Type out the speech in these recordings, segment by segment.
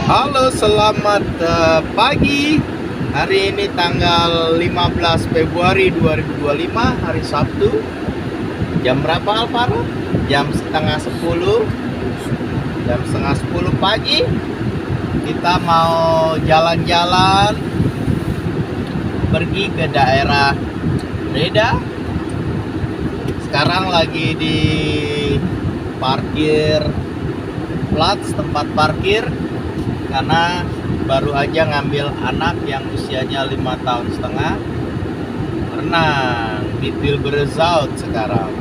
Halo, selamat pagi. Hari ini tanggal 15 Februari 2025, hari Sabtu. Jam berapa, Alvaro? Jam setengah 10. Jam setengah 10 pagi. Kita mau jalan-jalan pergi ke daerah Breda. Sekarang lagi di parkir Flats, tempat parkir, karena baru aja ngambil anak yang usianya 5 tahun setengah renang di Tilburg Zuid sekarang,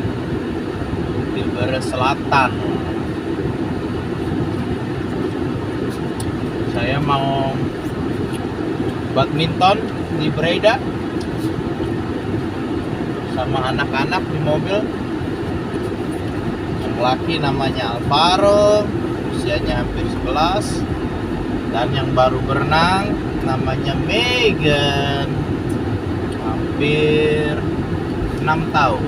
Tilburg Selatan. Saya mau badminton di Breda sama anak-anak di mobil. Yang laki namanya Alvaro, usianya hampir 11, dan yang baru berenang namanya Megan, hampir 6 tahun.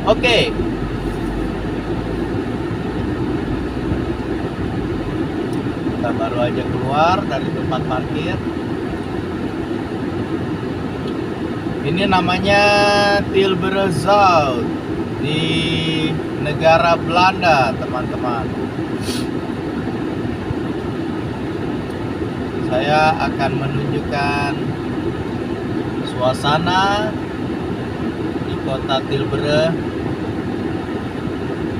Oke. Kita baru aja keluar dari tempat parkir. Ini namanya Tilburg Zuid di negara Belanda, teman-teman. Saya akan menunjukkan suasana di kota Tilburg,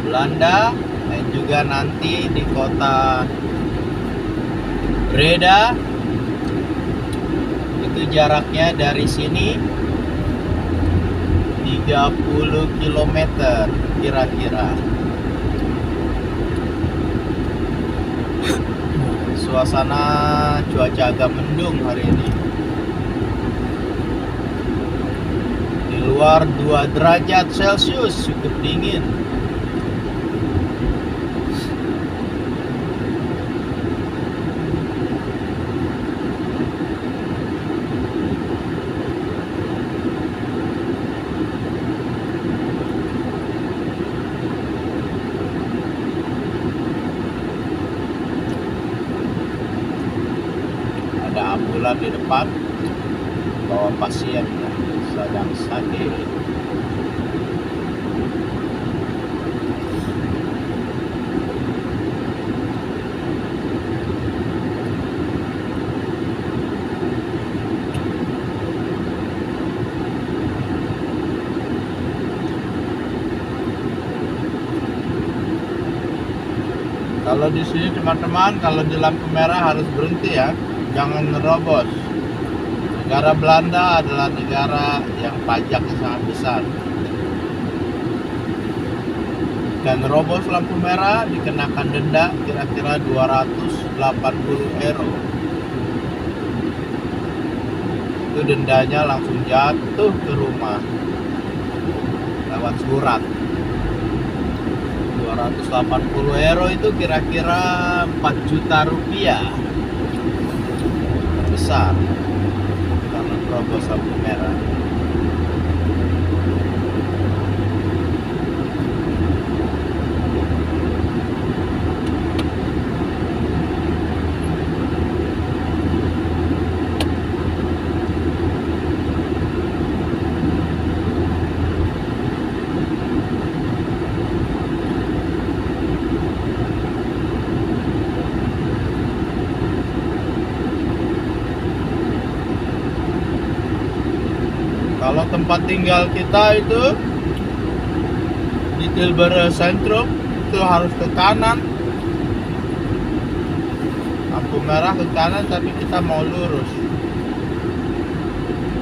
Belanda, dan juga nanti di kota Breda. Itu jaraknya dari sini 30 km kira-kira. Suasana cuaca agak mendung hari ini. Di luar 2 derajat Celcius, cukup dingin. Ada ambulan di depan bawa pasien yang sedang sakit. Kalau di sini teman-teman, kalau di lampu merah harus berhenti ya, jangan nerobos. Negara Belanda adalah negara yang pajaknya sangat besar. Dan nerobos lampu merah dikenakan denda kira-kira 280 euro. Itu dendanya langsung jatuh ke rumah lewat surat. 280 euro itu kira-kira 4 juta rupiah. Besar karena terobos lampu merah. Kalau tempat tinggal kita itu di Tilburg Sentrum, itu harus ke kanan. Lampu merah ke kanan, tapi kita mau lurus.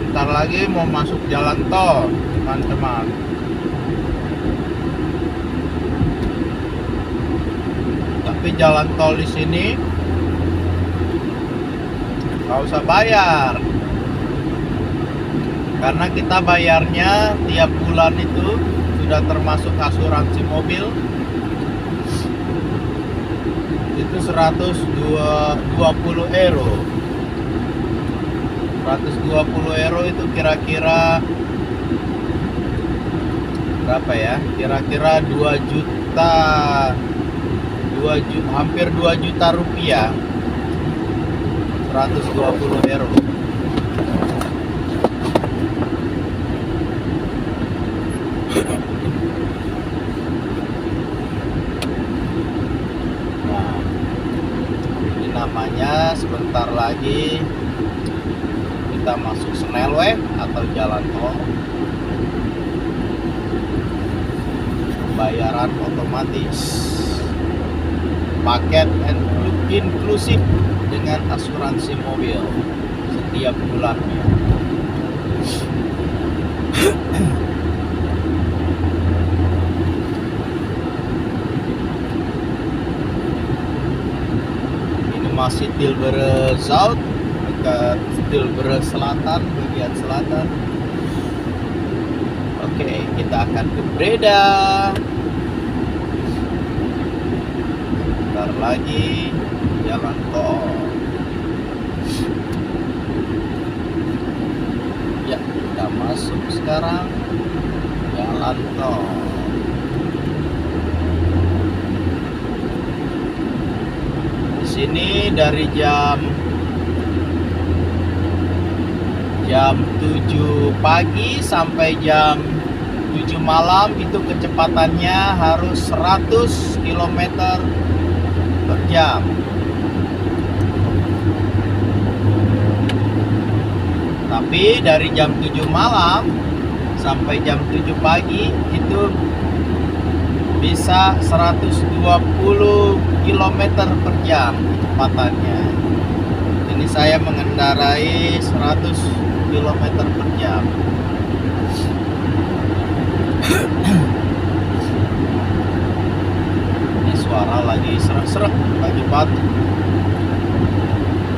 Bentar lagi mau masuk jalan tol, teman-teman. Tapi jalan tol di sini nggak usah bayar, karena kita bayarnya tiap bulan itu sudah termasuk asuransi mobil. Itu 120 euro. 120 euro itu kira-kira berapa ya? Kira-kira 2 juta hampir 2 juta rupiah, 120 euro. Nah, ini namanya sebentar lagi kita masuk Snelweg atau jalan tol. Pembayaran otomatis, paket inklusif dengan asuransi mobil setiap bulannya. Ini masih Tilburg South, dekat Tilburg Selatan, bagian selatan. Oke, kita akan ke Breda. Bentar lagi jalan tol. Ya, kita masuk sekarang jalan tol. Di sini dari jam 7 pagi sampai jam 7 malam itu kecepatannya harus 100 km per jam. Tapi dari jam 7 malam sampai jam 7 pagi itu bisa 120 km per jam kecepatannya. Ini saya mengendarai 100 km per jam. Ini suara lagi serak-serak, lagi batuk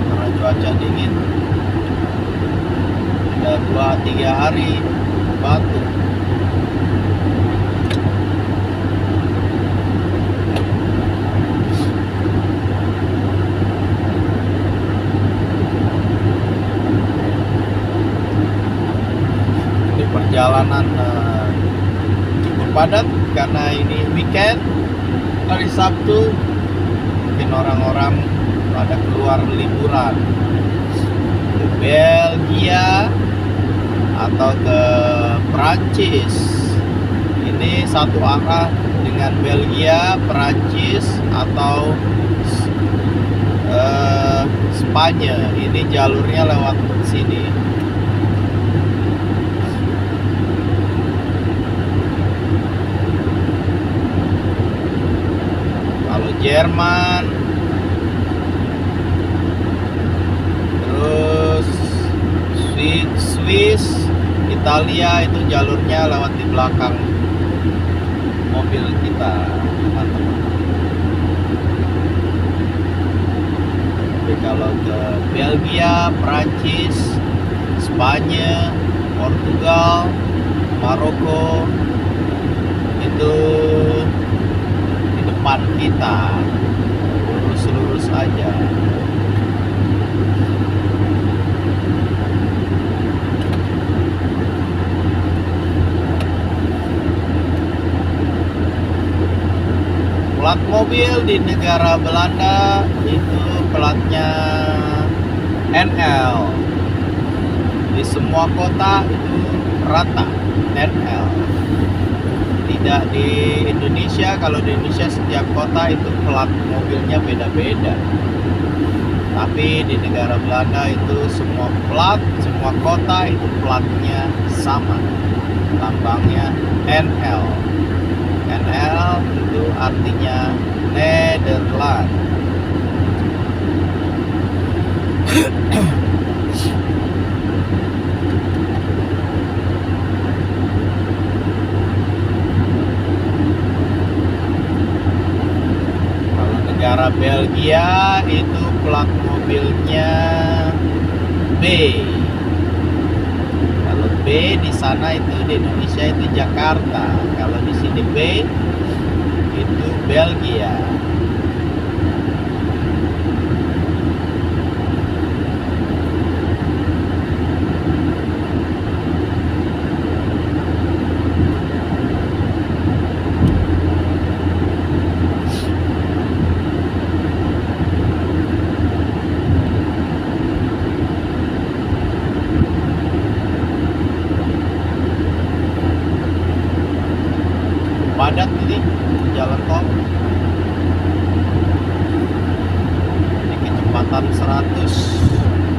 karena cuaca dingin. Udah 2-3 hari batuk. Perjalanan cukup padat karena ini weekend, hari Sabtu, mungkin orang-orang pada keluar liburan ke Belgia atau ke Prancis. Ini satu arah dengan Belgia, Prancis atau Spanyol. Ini jalurnya lewat sini. Jerman, terus Swiss, Italia, itu jalurnya lewat di belakang mobil kita, teman-teman. Tapi kalau ke Belgia, Prancis, Spanyol, Portugal, Maroko itu depan kita, lurus-lurus aja. Plat mobil di negara Belanda itu platnya NL. Di semua kota itu rata NL. Tidak di Indonesia. Kalau di Indonesia setiap kota itu plat mobilnya beda-beda. Tapi di negara Belanda itu semua plat, semua kota itu platnya sama. Lambangnya NL. NL itu artinya Nederland. Negara Belgia itu plat mobilnya B. Kalau B di sana itu di Indonesia itu Jakarta. Kalau di sini B itu Belgia. padat ini jalan tol. Ini kecepatan 100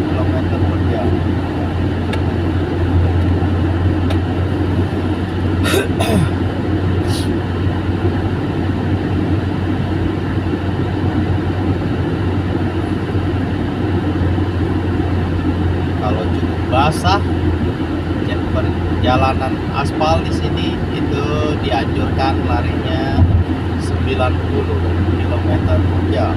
km/jam. Kalau cukup basah, perjalanan aspal di sini itu dianjurkan larinya 90 km/jam.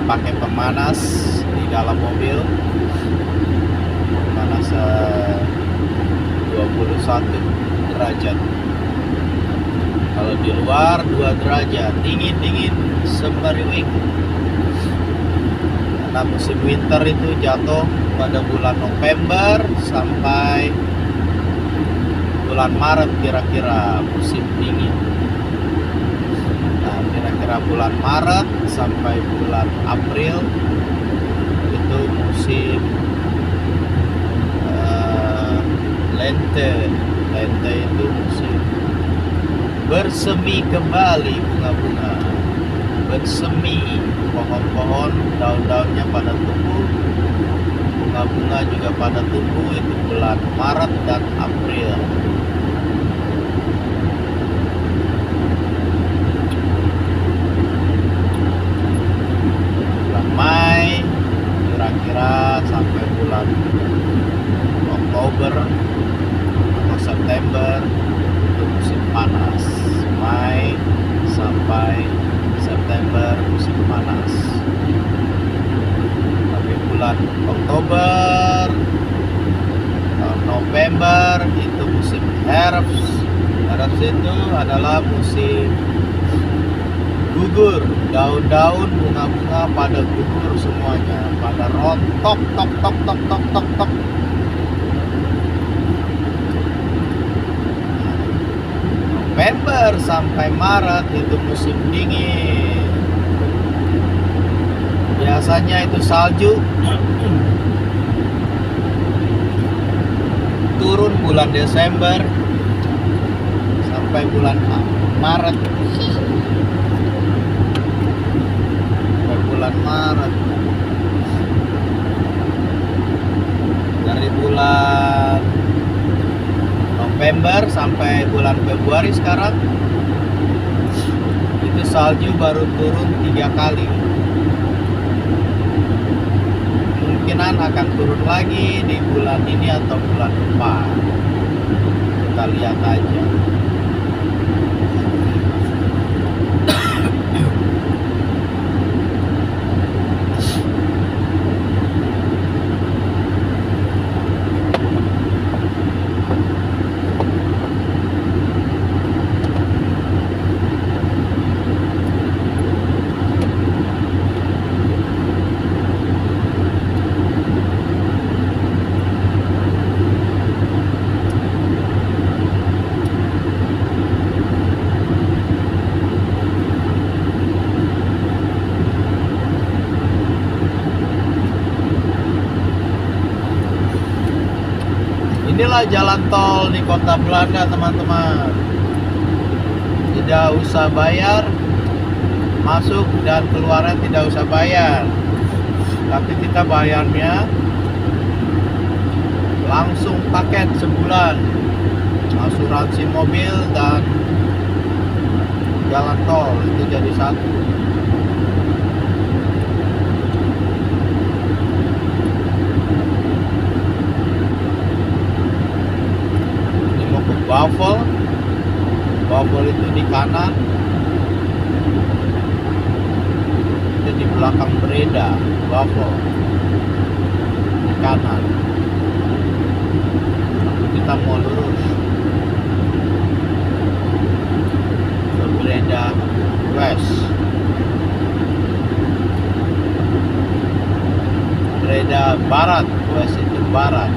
Pakai pemanas di dalam mobil, pemanas 21 derajat. Kalau di luar 2 derajat, dingin semeriwing. Karena musim winter itu jatuh pada bulan November sampai bulan Maret kira-kira musim dingin. Kira-kira bulan Maret sampai bulan April itu musim lente itu musim bersemi kembali, bunga-bunga bersemi, pohon-pohon daun-daunnya pada tumbuh, bunga-bunga juga pada tumbuh. Itu bulan Maret dan April. Mei kira-kira sampai bulan Oktober atau September itu musim panas. Mei sampai September musim panas. Tapi bulan Oktober, November itu musim herbs. Herbs itu adalah musim gugur, daun-daun bunga-bunga pada gugur semuanya, pada rontok tok. November sampai Maret itu musim dingin. Biasanya itu salju turun bulan Desember sampai bulan Maret. Bulan Maret, dari bulan November sampai bulan Februari sekarang itu salju baru turun 3 kali. Kemungkinan akan turun lagi di bulan ini atau bulan depan. Kita lihat aja. Inilah jalan tol di kota Belanda, teman-teman. Tidak usah bayar, masuk dan keluarnya tidak usah bayar. Tapi kita bayarnya langsung paket sebulan, asuransi mobil dan jalan tol itu jadi satu. Buffalo itu di kanan, belakang Breda, Bavo, kanan. Kita mau lurus ke Breda West, Breda Barat. West itu barat.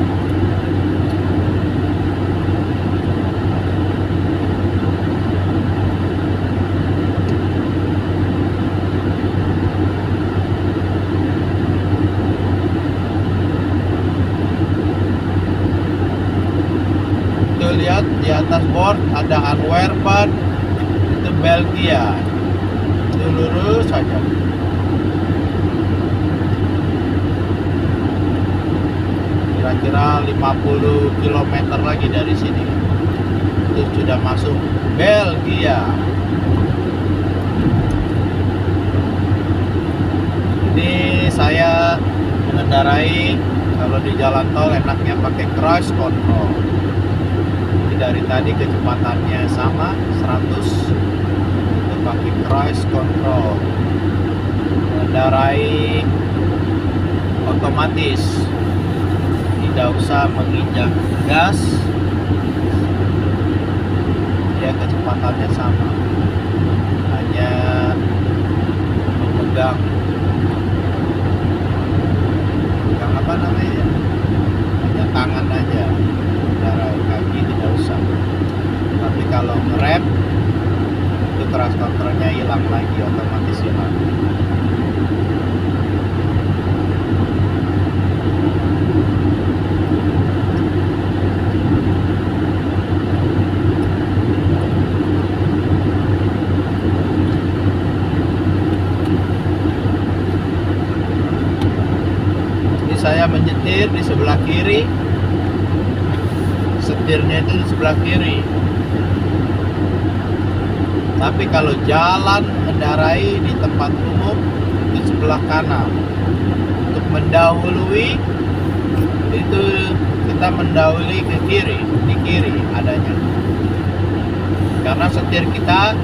Lihat di atas board ada Antwerpen, itu Belgia. Itu lurus saja. Kira-kira 50 km lagi dari sini itu sudah masuk Belgia. Ini saya mengendarai, kalau di jalan tol enaknya pakai cruise control. Dari tadi kecepatannya sama 100, itu pakai cruise control, mengendarai otomatis, tidak usah menginjak gas, ya kecepatannya sama, hanya memegang apa namanya, hanya tangan aja, mengendarai kaki tidak usah. Tapi kalau ngerem itu cruise controlnya hilang lagi, otomatis hilang. Ini saya menyetir di sebelah kiri, setirnya itu di sebelah kiri. Tapi kalau jalan mengendarai di tempat umum itu sebelah kanan. Untuk mendahului itu kita mendahului ke kiri, di kiri adanya. Karena setir kita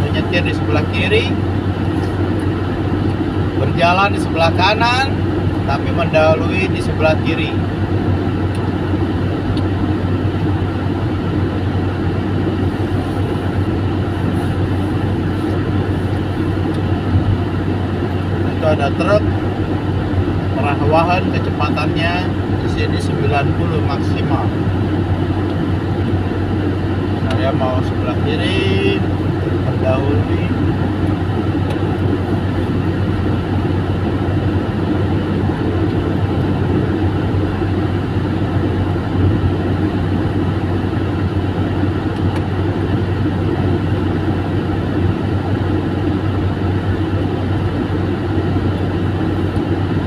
menyetir di sebelah kiri, berjalan di sebelah kanan, tapi mendahului di sebelah kiri. Itu ada truk perawahan, kecepatannya di sini 90 maksimal. Saya mau sebelah kiri, mendahului.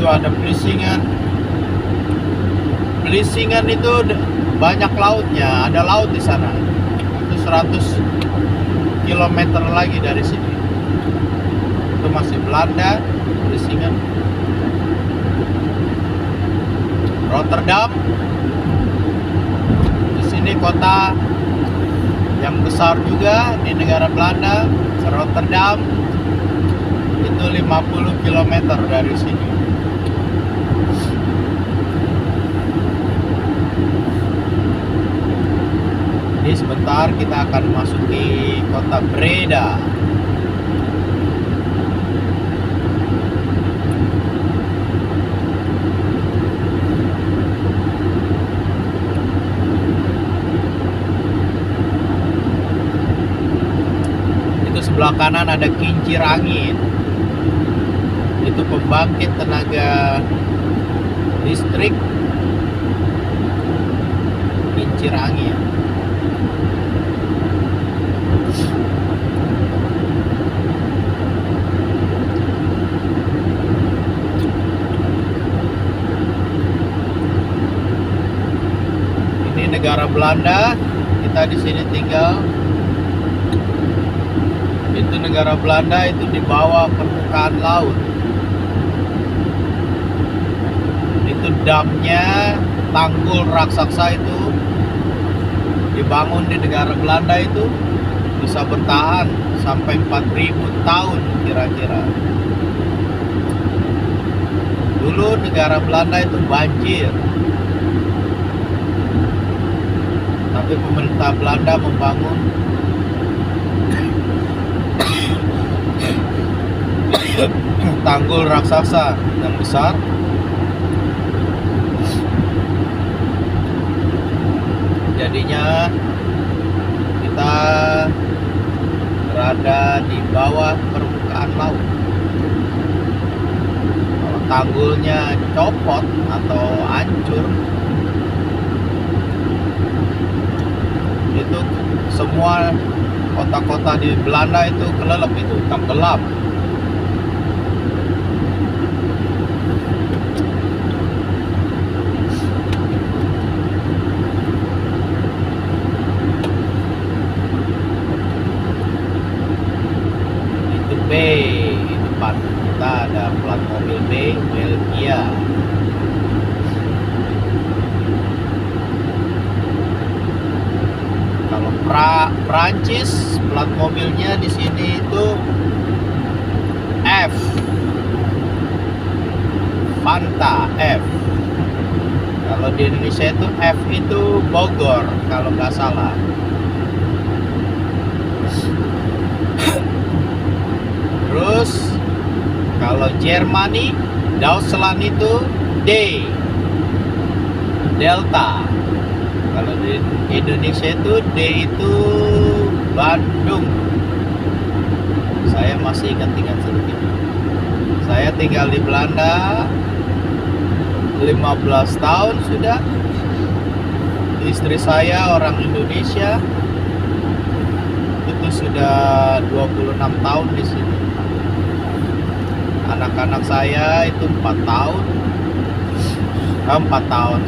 Itu ada Vlissingen. Vlissingen itu banyak lautnya, ada laut di sana. Itu 100 km lagi dari sini. Itu masih Belanda, Vlissingen. Rotterdam. Di sini kota yang besar juga di negara Belanda, Rotterdam. Itu 50 km dari sini. Ini sebentar kita akan masuki kota Breda. Itu sebelah kanan ada kincir angin. Itu pembangkit tenaga listrik kincir angin. Ini negara Belanda, kita di sini tinggal. Itu negara Belanda, itu di bawah permukaan laut. Itu damnya, tanggul raksasa itu dibangun di negara Belanda, itu bisa bertahan sampai 4000 tahun kira-kira. Dulu negara Belanda itu banjir, tapi pemerintah Belanda membangun tanggul raksasa yang besar. Jadinya kita berada di bawah permukaan laut. Kalau tanggulnya copot atau hancur, itu semua kota-kota di Belanda itu kelelep, itu tenggelam. Itu B di depan kita ada plat mobil B, Belgia. Kalau Prancis, plat mobilnya di sini itu F, Fanta F. Kalau di Indonesia itu F itu Bogor kalau nggak salah. Terus kalau Jermani, Deutschland itu D, Delta. Kalau di Indonesia itu D itu Bandung. Saya masih ingat sedikit. Saya tinggal di Belanda 15 tahun sudah. Istri saya orang Indonesia. Itu sudah 26 tahun di sini. Anak-anak saya itu 4 tahun. 4 tahun.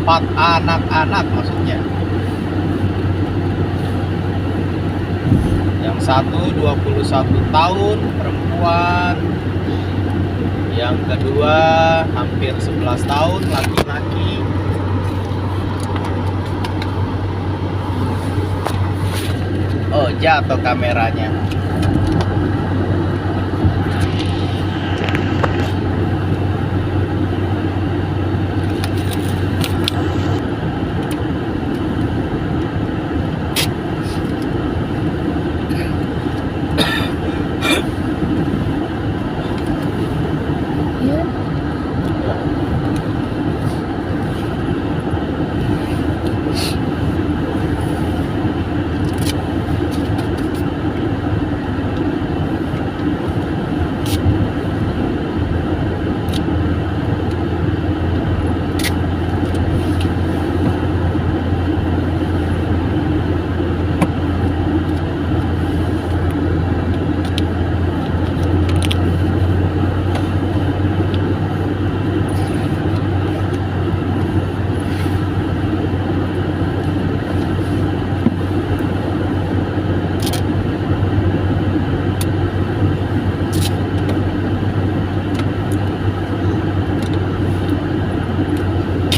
4 anak-anak maksudnya. Yang satu 21 tahun perempuan. Yang kedua hampir 11 tahun laki-laki. Oh, jatuh kameranya.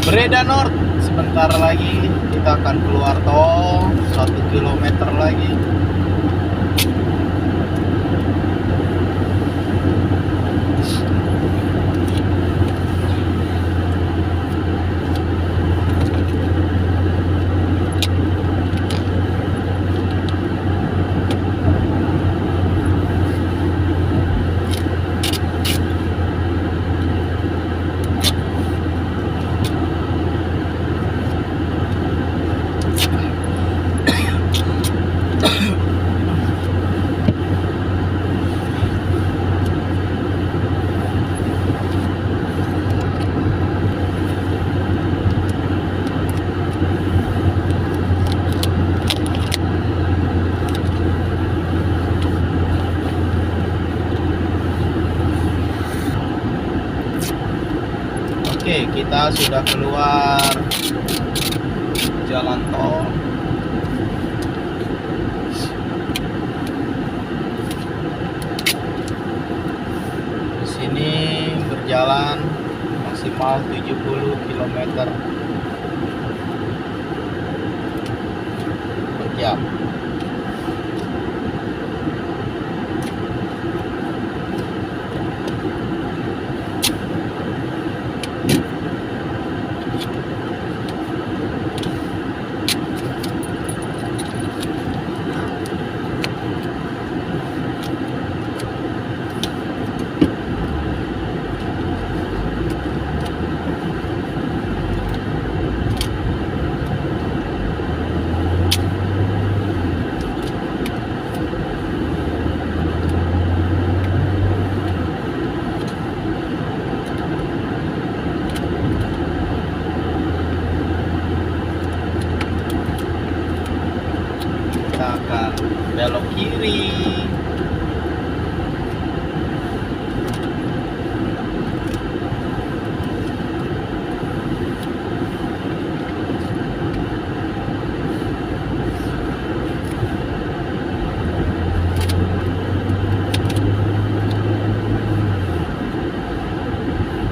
Breda North, sebentar lagi kita akan keluar tol 1 kilometer lagi. Oke, kita sudah keluar jalan tol. Di sini berjalan maksimal 70 km per jam.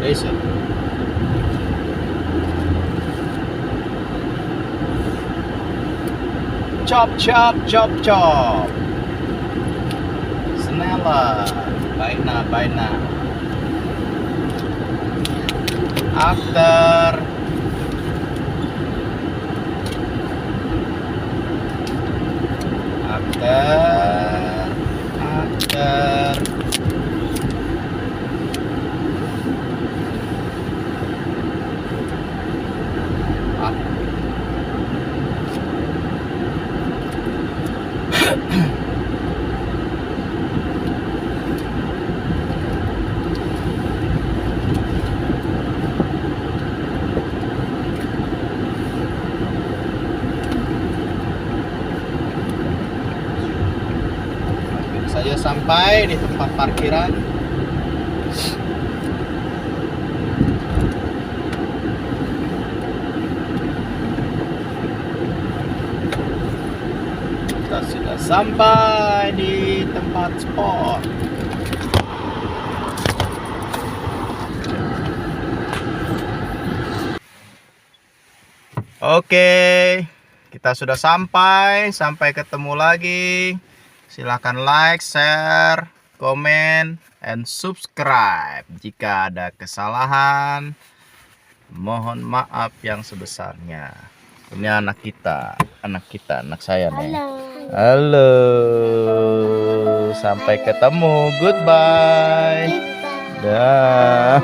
Deze. Chop, chop, chop, chop. Sneller. Bijna. Achter. Saya sampai di tempat parkiran. Kita sudah sampai di tempat sport. Oke, kita sudah sampai ketemu lagi. Silahkan like, share, komen, and subscribe. Jika ada kesalahan, mohon maaf yang sebesarnya. Ini anak saya nih. Halo. Sampai ketemu. Goodbye. Dah.